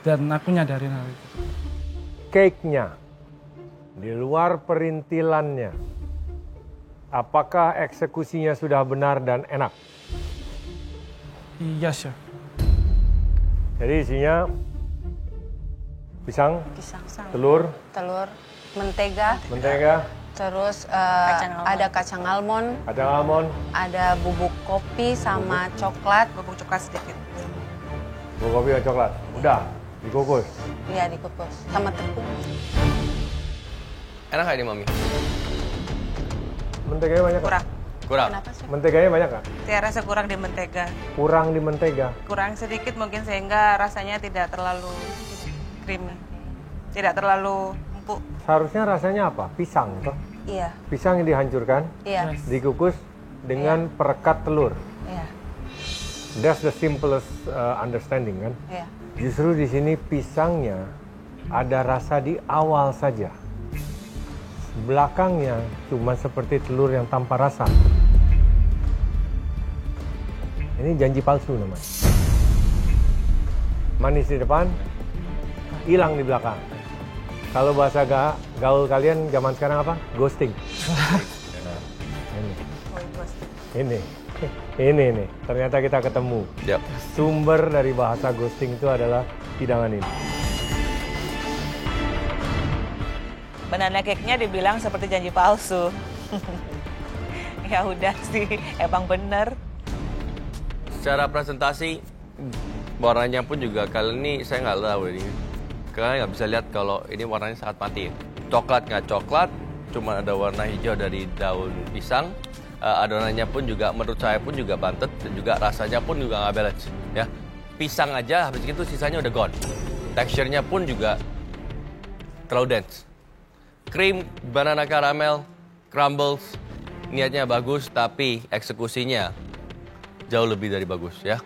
Dan aku nyadarin hal itu. Cake-nya, di luar perintilannya, apakah eksekusinya sudah benar dan enak? Iya, Chef. Jadi isinya pisang, Pisang, telur, mentega, terus ada kacang almond, ada bubuk kopi sama coklat. Bubuk coklat sedikit. bubuk kopi dan coklat. Udah, dikukus. Iya, dikukus sama tepung. Enak nggak ini, Mami? Menteganya banyak nggak? Kurang. Kenapa sih? Menteganya banyak nggak? Saya rasa kurang di mentega. Kurang di mentega. Kurang sedikit mungkin sehingga rasanya tidak terlalu creamy. Tidak terlalu empuk. Seharusnya rasanya apa? Pisang, toh? Iya, Pisang yang dihancurkan, iya, dikukus dengan perekat telur. iya, That's the simplest understanding, kan? iya. Justru di sini pisangnya ada rasa di awal saja. Belakangnya cuma seperti telur yang tanpa rasa. Ini janji palsu namanya. Manis di depan, hilang di belakang. Kalau bahasa gaul kalian zaman sekarang apa? Ghosting. Nah, ini. Ternyata kita ketemu. Yap. Sumber dari bahasa ghosting itu adalah hidangan ini. Banana cake-nya dibilang seperti janji palsu. Ya udah sih, emang bener. Secara presentasi, warnanya pun juga kali ini saya nggak tahu ini. Kalian nggak bisa lihat kalau ini warnanya sangat mati. Coklat nggak coklat, cuma ada warna hijau dari daun pisang. Adonannya pun juga menurut saya pun juga bantet dan juga rasanya pun juga nggak balance. Ya, pisang aja habis itu sisanya udah gone. Teksturnya pun juga terlalu dense. Krim, banana caramel, crumbles, niatnya bagus tapi eksekusinya jauh lebih dari bagus ya.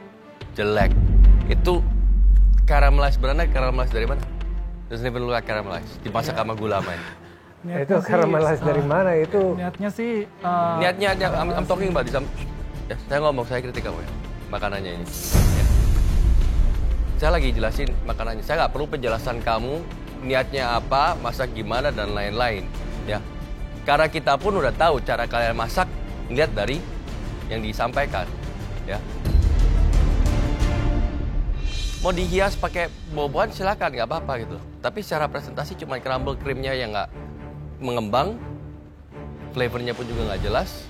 Jelek. Itu caramelize banana, caramelize dari mana? Doesn't even look like caramelize. Dimasak sama gula main. Itu caramelize dari mana itu? Niatnya sih... Niatnya, I'm talking about this. Ya, saya ngomong, saya kritik kamu ya. Makanannya ini. Ya. Saya lagi jelasin makanannya. Saya nggak perlu penjelasan kamu. Niatnya apa, masak gimana, dan lain-lain. Ya. Karena kita pun udah tahu cara kalian masak, lihat dari yang disampaikan. Ya. Mau dihias pakai buah-buahan silakan, nggak apa-apa gitu. Tapi secara presentasi cuma crumble creamnya yang nggak mengembang, flavornya pun juga nggak jelas.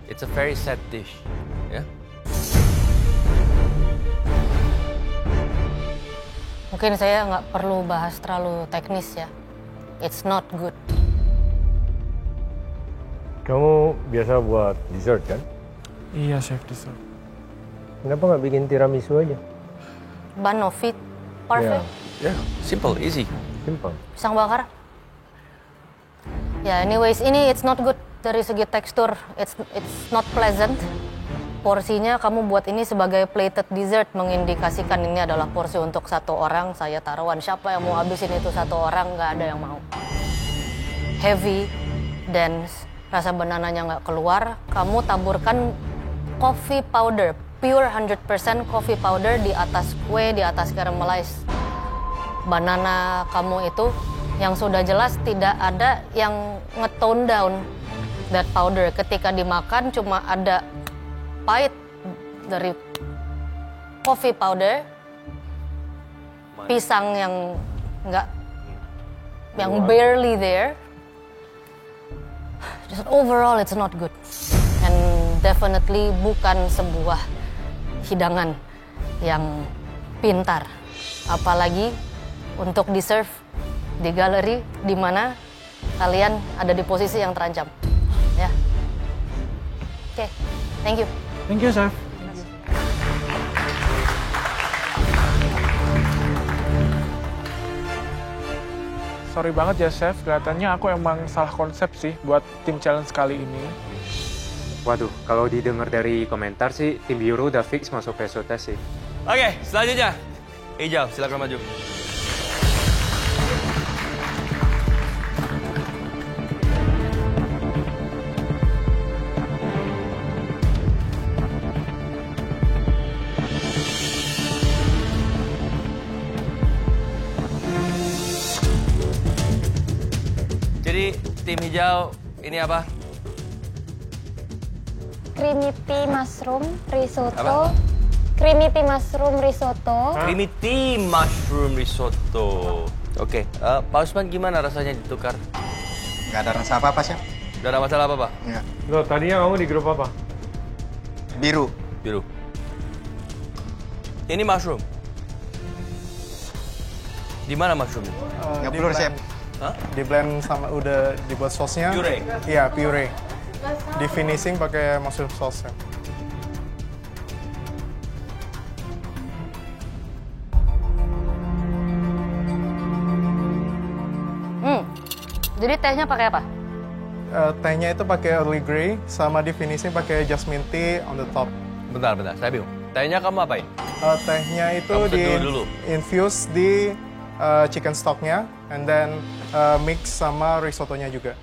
It's a very sad dish, ya. Mungkin saya nggak perlu bahas terlalu teknis ya. It's not good. Kamu biasa buat dessert kan? Iya, Chef, dessert. Kenapa nggak bikin tiramisu aja? Bun of it, perfect. Ya, simple, easy. Simple. Pisang bakar. Ya, anyways, ini it's not good dari segi tekstur. It's not pleasant. Porsinya kamu buat ini sebagai plated dessert, mengindikasikan ini adalah porsi untuk satu orang. Saya taruhan siapa yang mau habisin itu satu orang, nggak ada yang mau. Heavy, dense, rasa banananya nggak keluar. Kamu taburkan coffee powder, pure 100% coffee powder di atas kue, di atas caramelize. Banana kamu itu yang sudah jelas tidak ada yang nge-tone down that powder. Ketika dimakan cuma ada pahit dari coffee powder, pisang yang nggak, yang barely there. Just overall it's not good and definitely bukan sebuah hidangan yang pintar, apalagi untuk di-serve di galeri di mana kalian ada di posisi yang terancam. Ya, oke, thank you. Thank you, Chef. Sorry banget ya, Chef. Kelihatannya aku emang salah konsep sih buat tim challenge kali ini. Waduh, kalau didengar dari komentar sih, tim Euro udah fix masuk peso test sih. Oke, selanjutnya. Hijau, silakan maju. Jadi tim hijau ini apa? Creamy tea mushroom risotto. Apa? Creamy tea mushroom risotto. Creamy tea mushroom risotto. Oke, Pak Usman gimana rasanya ditukar? Nggak ada rasa apa-apa, Chef. Nggak ada masalah apa, Pak? Nggak. Loh, tadinya kamu di grup apa? Biru. Biru. Ini mushroom. Di mana mushroom? Nggak perlu, Chef. Hah? Di blend sama udah dibuat sosnya. Puree? Iya, puree. Di finishing pakai mushroom sauce. Jadi tehnya pakai apa? Tehnya itu pakai early grey, sama di finishing pakai jasmine tea on the top. Bentar, saya bingung. Tehnya kamu apain? Tehnya itu Kamu di seduh dulu. infuse di chicken stocknya, and then mix sama risottonya juga.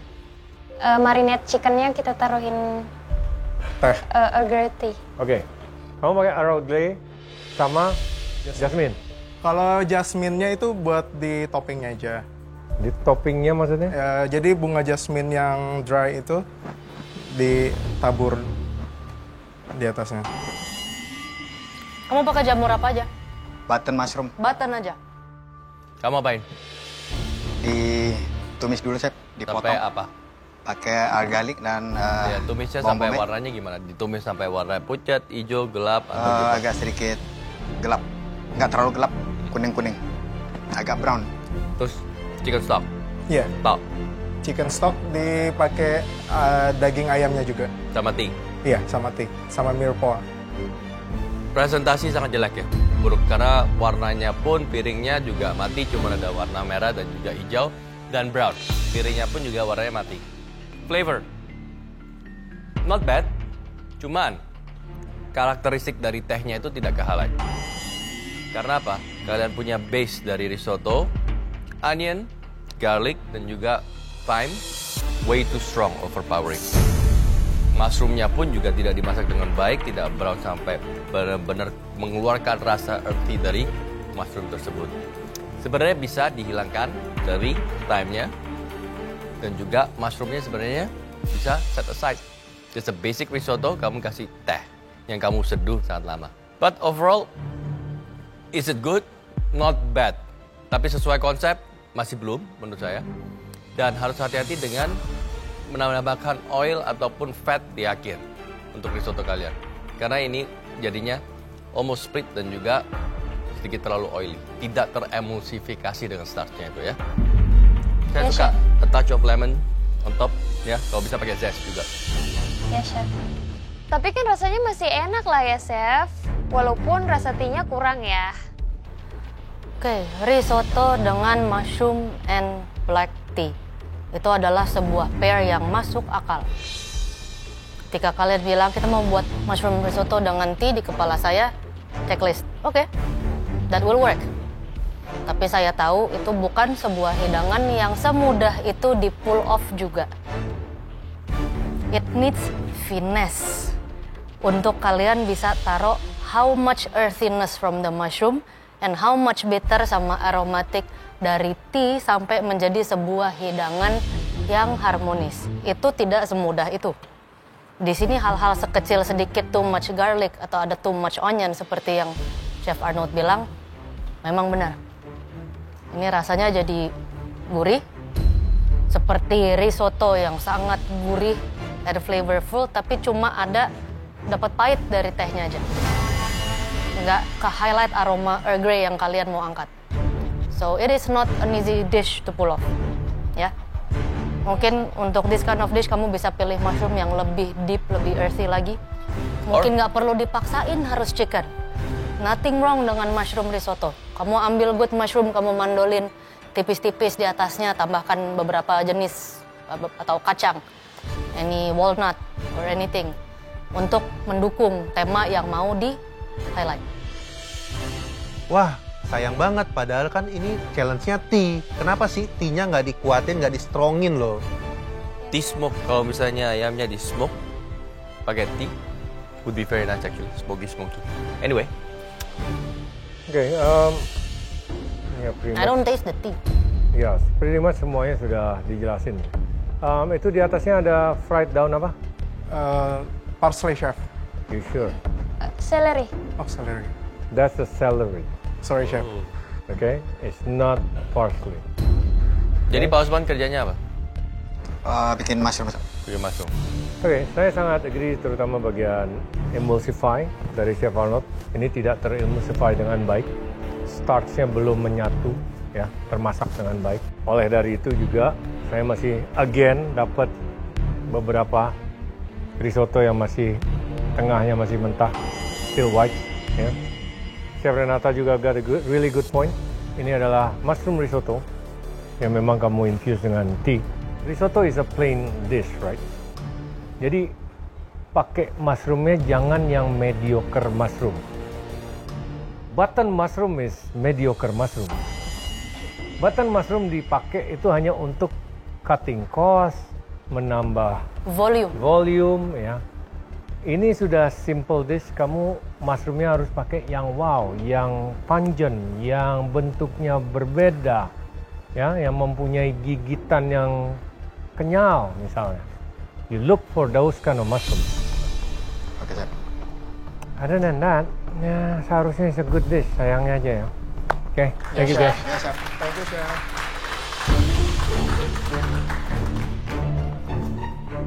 Marinate chickennya kita taruhin Teh. Earl Grey tea. Oke. Kamu pakai Earl Grey sama jasmine. Kalau jasmine-nya itu buat di toppingnya aja. Di toppingnya maksudnya? Jadi bunga jasmine yang dry itu ditabur di atasnya. Kamu pakai jamur apa aja? Button mushroom. Button aja. Kamu apain? Ditumis dulu, Chef. Dipotong. Sampai apa? Pakai garlic dan Ya, tumisnya bawang sampai bombay. warnanya gimana? Ditumis sampai warna pucat, hijau, gelap, atau gitu? Agak sedikit gelap. Nggak terlalu gelap, kuning-kuning. Agak brown. Terus chicken stock, Iya, top, chicken stock dipakai daging ayamnya juga. sama tea. Iya, sama tea, sama mirepoix. Presentasi sangat jelek ya, buruk. Karena warnanya pun, piringnya juga mati, cuma ada warna merah dan juga hijau dan brown. Piringnya pun juga warnanya mati. Flavor, not bad, cuman karakteristik dari tehnya itu tidak ke-highlight. Karena apa? Kalian punya base dari risotto, onion, garlic, dan juga thyme, way too strong, overpowering. Mushroomnya pun juga tidak dimasak dengan baik, tidak brown sampai benar-benar mengeluarkan rasa earthy dari mushroom tersebut. Sebenarnya bisa dihilangkan dari thyme-nya, dan juga mushroomnya sebenarnya bisa set aside. Just a basic risotto, kamu kasih teh yang kamu seduh sangat lama. But overall, is it good? Not bad. Tapi sesuai konsep, masih belum menurut saya. Dan harus hati-hati dengan menambahkan oil ataupun fat di akhir untuk risotto kalian. Karena ini jadinya almost split dan juga sedikit terlalu oily. Tidak teremulsifikasi dengan starchnya itu ya. Saya Ya, suka Chef. a touch of lemon on top ya. Kalau bisa pakai zest juga. Ya, Chef. Tapi kan rasanya masih enak lah ya, Chef. Walaupun rasa tea-nya kurang ya. Oke, risotto dengan mushroom and black tea. Itu adalah sebuah pair yang masuk akal. Ketika kalian bilang kita mau buat mushroom risotto dengan tea di kepala saya, checklist. Oke, that will work. Tapi saya tahu itu bukan sebuah hidangan yang semudah itu di pull off juga. It needs finesse. Untuk kalian bisa taruh how much earthiness from the mushroom and how much bitter sama aromatic dari tea sampai menjadi sebuah hidangan yang harmonis. Itu tidak semudah itu. Di sini hal-hal sekecil sedikit too much garlic atau ada too much onion seperti yang Chef Arnold bilang, memang benar. Ini rasanya jadi gurih, seperti risotto yang sangat gurih and flavorful, tapi cuma ada dapat pahit dari tehnya aja. Nggak ke-highlight aroma Earl Grey yang kalian mau angkat. So it is not an easy dish to pull off. Ya. Mungkin untuk this kind of dish kamu bisa pilih mushroom yang lebih deep, lebih earthy lagi. Mungkin nggak perlu dipaksain harus chicken. Nothing wrong dengan mushroom risotto. Kamu ambil good mushroom, kamu mandolin tipis-tipis di atasnya, tambahkan beberapa jenis atau kacang, any walnut or anything untuk mendukung tema yang mau di highlight. Wah, sayang banget. Padahal kan ini challenge-nya tea. Kenapa sih tea-nya nggak dikuatin, nggak di-strongin loh? Tea smoke, kalau misalnya ayamnya di smoke pakai tea, would be very nice actually. Smoky. Anyway. Oke, ya I don't taste the tea. Ya, pretty much semuanya sudah dijelasin. Itu di atasnya ada fried daun apa? Parsley, chef. You sure? Celery. Oh, celery. That's the celery. Sorry, chef. Okay, it's not parsley. Jadi Pak Osman kerjanya apa? Bikin mushroom. Bikin mushroom. Oke, saya sangat agree terutama bagian emulsify dari Chef Arnold. Ini tidak teremulsify dengan baik. Starch-nya belum menyatu, ya, termasak dengan baik. Oleh dari itu juga, saya masih again dapat beberapa risotto yang masih tengahnya masih mentah, still white. Ya. Chef Renata juga got a really good point. Ini adalah mushroom risotto yang memang kamu infuse dengan tea. Risotto is a plain dish, right? Jadi pakai mushroomnya jangan yang mediocre mushroom. Button mushroom is mediocre mushroom. Button mushroom dipakai itu hanya untuk cutting cost, menambah volume, ya. Ini sudah simple dish, kamu mushroomnya harus pakai yang wow, yang pungent, yang bentuknya berbeda, ya, yang mempunyai gigitan yang kenyal misalnya. You look for those kind of mushrooms. Oke, chef. Other than that, ya seharusnya it's a good dish, sayangnya aja ya. Oke, thank you guys. Ya, chef. Thank you, chef.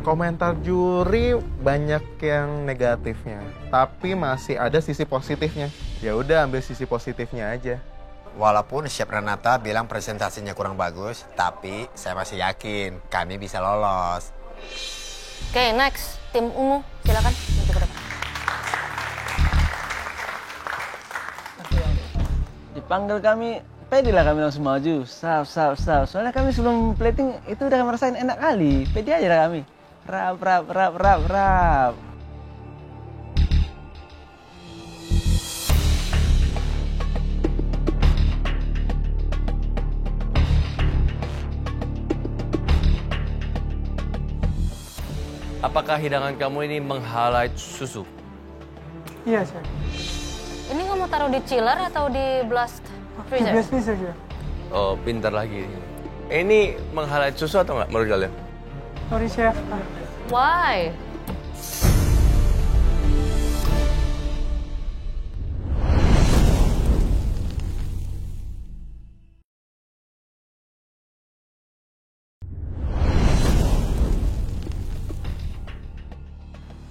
Komentar juri banyak yang negatifnya, tapi masih ada sisi positifnya. Ya udah, ambil sisi positifnya aja. Walaupun Chef Renata bilang presentasinya kurang bagus, tapi saya masih yakin kami bisa lolos. Oke, next. Tim ungu, silakan. Maju ke depan. Dipanggil kami, pede lah kami langsung maju. Sap. Soalnya kami sebelum plating itu udah merasain enak kali. Pede aja lah kami. Rap. Apakah hidangan kamu ini meng-highlight susu? Iya, chef. Ini kamu taruh di chiller atau di blast freezer? Di blast freezer, chef. Oh, pintar lagi. Ini meng-highlight susu atau nggak menurut kalian? Sorry, chef. Why?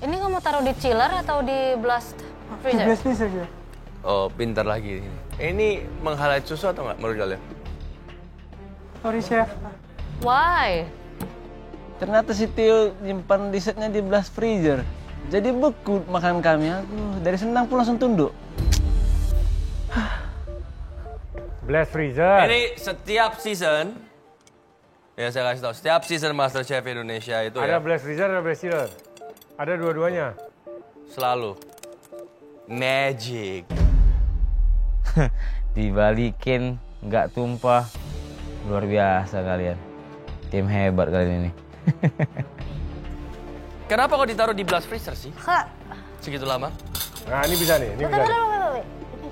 Ini kamu taruh di chiller atau di blast freezer? Di blast freezer, chef. Oh, pintar lagi. Ini meng-highlight susu atau nggak menurut kalian? Sorry, chef. Why? Ternyata si Tio nyimpan dessertnya di blast freezer. Jadi beku makan kami. Aduh, dari senang pun langsung tunduk. Blast freezer. Ini setiap season, ya saya kasih tahu, setiap season MasterChef Indonesia itu ada ya. blast freezer, ada blast chiller. Ada dua-duanya. Selalu. Magic. Dibalikin, nggak tumpah. Luar biasa kalian. Tim hebat kalian ini. Kenapa kok ditaruh di blast freezer sih? Kak. Segitu lama? Nah, ini bisa nih, ini bisa. Wait. Ini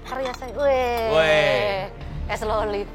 karya saya. Weh. Weh. Slowly.